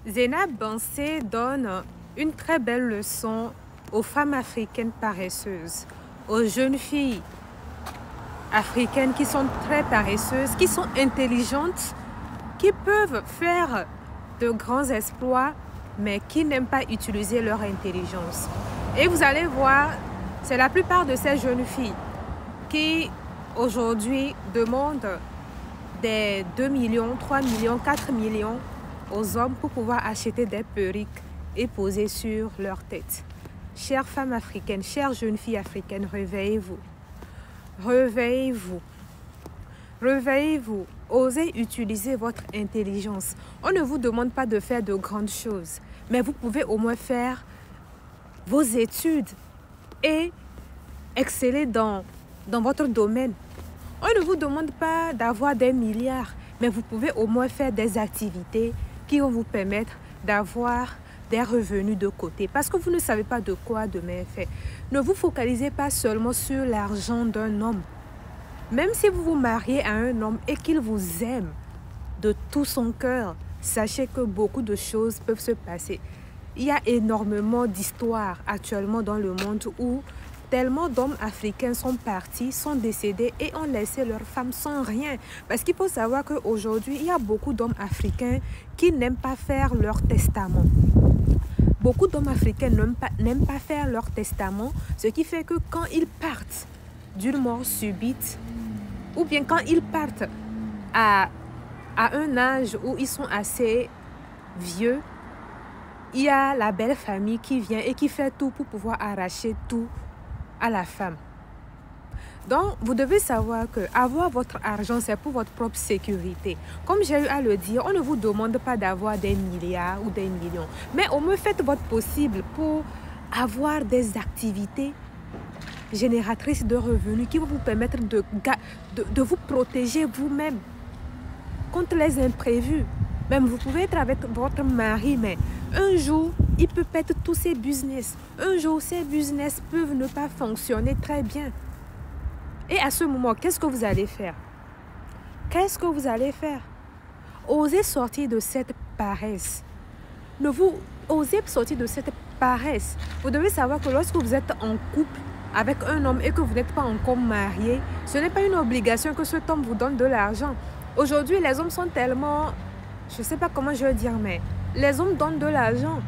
Zeynab Bansé donne une très belle leçon aux femmes africaines paresseuses, aux jeunes filles africaines qui sont très paresseuses, qui sont intelligentes, qui peuvent faire de grands exploits, mais qui n'aiment pas utiliser leur intelligence. Et vous allez voir, c'est la plupart de ces jeunes filles qui aujourd'hui demandent des 2 millions, 3 millions, 4 millions aux hommes pour pouvoir acheter des perruques et poser sur leur tête. Chères femmes africaines, chères jeunes filles africaines, réveillez-vous. Réveillez-vous. Réveillez-vous. Osez utiliser votre intelligence. On ne vous demande pas de faire de grandes choses, mais vous pouvez au moins faire vos études et exceller dans votre domaine. On ne vous demande pas d'avoir des milliards, mais vous pouvez au moins faire des activités qui vont vous permettre d'avoir des revenus de côté. Parce que vous ne savez pas de quoi demain est fait. Ne vous focalisez pas seulement sur l'argent d'un homme. Même si vous vous mariez à un homme et qu'il vous aime de tout son cœur, sachez que beaucoup de choses peuvent se passer. Il y a énormément d'histoires actuellement dans le monde où tellement d'hommes africains sont partis, sont décédés et ont laissé leurs femmes sans rien. Parce qu'il faut savoir qu'aujourd'hui, il y a beaucoup d'hommes africains qui n'aiment pas faire leur testament. Beaucoup d'hommes africains n'aiment pas faire leur testament, ce qui fait que quand ils partent d'une mort subite, ou bien quand ils partent à un âge où ils sont assez vieux, il y a la belle famille qui vient et qui fait tout pour pouvoir arracher tout à la femme. Donc, vous devez savoir que avoir votre argent, c'est pour votre propre sécurité. Comme j'ai eu à le dire, on ne vous demande pas d'avoir des milliards ou des millions. Mais au moins, faites votre possible pour avoir des activités génératrices de revenus qui vont vous permettre de vous protéger vous-même contre les imprévus. Même vous pouvez être avec votre mari, mais un jour, il peut perdre tous ses business. Un jour, ces business peuvent ne pas fonctionner très bien. Et à ce moment, qu'est-ce que vous allez faire? Qu'est-ce que vous allez faire? Osez sortir de cette paresse. Osez sortir de cette paresse. Vous devez savoir que lorsque vous êtes en couple avec un homme et que vous n'êtes pas encore marié, ce n'est pas une obligation que cet homme vous donne de l'argent. Aujourd'hui, les hommes sont tellement... Je ne sais pas comment je veux dire, mais les hommes donnent de l'argent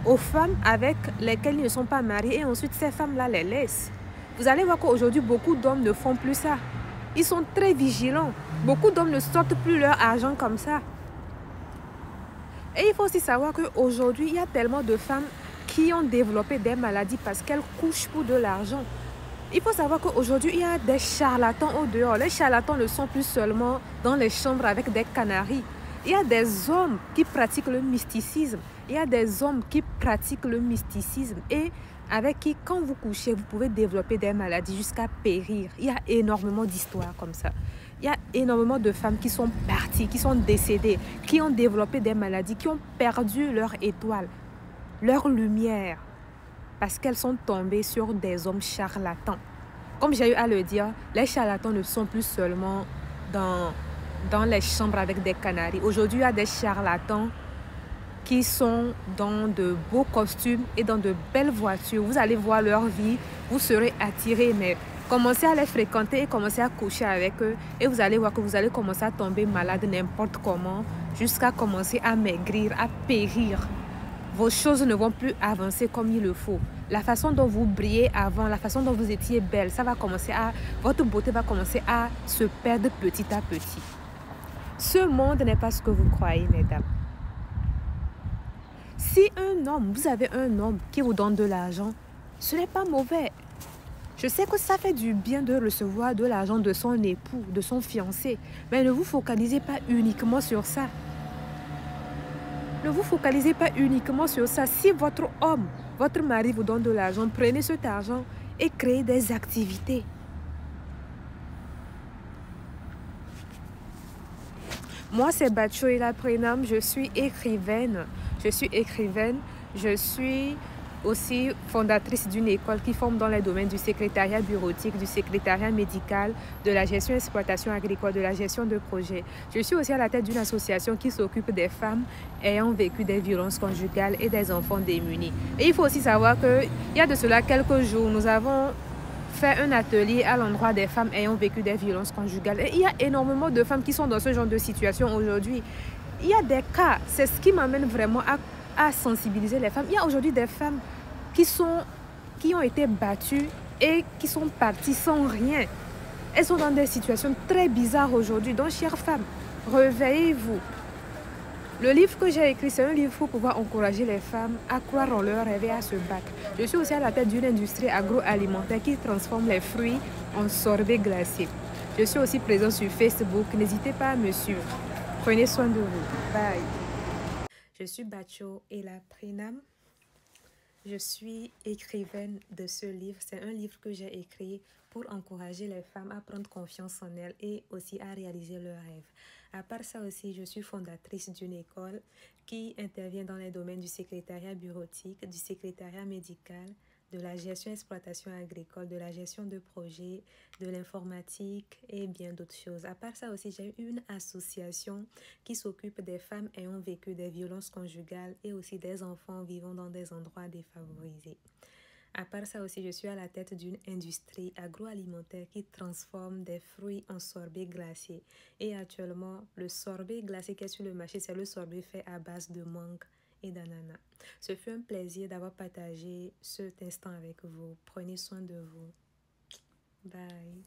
aux femmes avec lesquelles ils ne sont pas mariés et ensuite ces femmes-là les laissent. Vous allez voir qu'aujourd'hui, beaucoup d'hommes ne font plus ça. Ils sont très vigilants. Beaucoup d'hommes ne sortent plus leur argent comme ça. Et il faut aussi savoir qu'aujourd'hui, il y a tellement de femmes qui ont développé des maladies parce qu'elles couchent pour de l'argent. Il faut savoir qu'aujourd'hui, il y a des charlatans au dehors. Les charlatans ne sont plus seulement dans les chambres avec des canaris. Il y a des hommes qui pratiquent le mysticisme. Il y a des hommes qui pratiquent le mysticisme et avec qui, quand vous couchez, vous pouvez développer des maladies jusqu'à périr. Il y a énormément d'histoires comme ça. Il y a énormément de femmes qui sont parties, qui sont décédées, qui ont développé des maladies, qui ont perdu leur étoile, leur lumière, parce qu'elles sont tombées sur des hommes charlatans. Comme j'ai eu à le dire, les charlatans ne sont plus seulement dans les chambres avec des canaris. Aujourd'hui, il y a des charlatans qui sont dans de beaux costumes et dans de belles voitures. Vous allez voir leur vie, vous serez attirés, mais commencez à les fréquenter et commencez à coucher avec eux et vous allez voir que vous allez commencer à tomber malade n'importe comment jusqu'à commencer à maigrir, à périr. Vos choses ne vont plus avancer comme il le faut. La façon dont vous brillez avant, la façon dont vous étiez belle, votre beauté va commencer à se perdre petit à petit. Ce monde n'est pas ce que vous croyez, mesdames. Si vous avez un homme qui vous donne de l'argent, ce n'est pas mauvais. Je sais que ça fait du bien de recevoir de l'argent de son époux, de son fiancé, mais ne vous focalisez pas uniquement sur ça. Ne vous focalisez pas uniquement sur ça. Si votre homme, votre mari vous donne de l'argent, prenez cet argent et créez des activités. Moi, c'est Batchoila Prenam, je suis écrivaine. Je suis aussi fondatrice d'une école qui forme dans les domaines du secrétariat bureautique, du secrétariat médical, de la gestion exploitation agricole, de la gestion de projets. Je suis aussi à la tête d'une association qui s'occupe des femmes ayant vécu des violences conjugales et des enfants démunis. Et il faut aussi savoir qu'il y a de cela quelques jours, nous avons fait un atelier à l'endroit des femmes ayant vécu des violences conjugales. Et il y a énormément de femmes qui sont dans ce genre de situation aujourd'hui. Il y a des cas, c'est ce qui m'amène vraiment à sensibiliser les femmes. Il y a aujourd'hui des femmes qui ont été battues et qui sont parties sans rien. Elles sont dans des situations très bizarres aujourd'hui. Donc, chères femmes, réveillez-vous. Le livre que j'ai écrit, c'est un livre pour pouvoir encourager les femmes à croire en leur rêve et à se battre. Je suis aussi à la tête d'une industrie agroalimentaire qui transforme les fruits en sorbet glacé. Je suis aussi présente sur Facebook. N'hésitez pas à me suivre. Prenez soin de vous. Bye. Je suis Bacho Ella Prenam. Je suis écrivaine de ce livre. C'est un livre que j'ai écrit pour encourager les femmes à prendre confiance en elles et aussi à réaliser leurs rêves. À part ça aussi, je suis fondatrice d'une école qui intervient dans les domaines du secrétariat bureautique, du secrétariat médical, de la gestion exploitation agricole, de la gestion de projets, de l'informatique et bien d'autres choses. À part ça aussi, j'ai une association qui s'occupe des femmes ayant vécu des violences conjugales et aussi des enfants vivant dans des endroits défavorisés. À part ça aussi, je suis à la tête d'une industrie agroalimentaire qui transforme des fruits en sorbet glacé. Et actuellement, le sorbet glacé qui est sur le marché, c'est le sorbet fait à base de mangue et d'ananas. Ce fut un plaisir d'avoir partagé cet instant avec vous. Prenez soin de vous. Bye.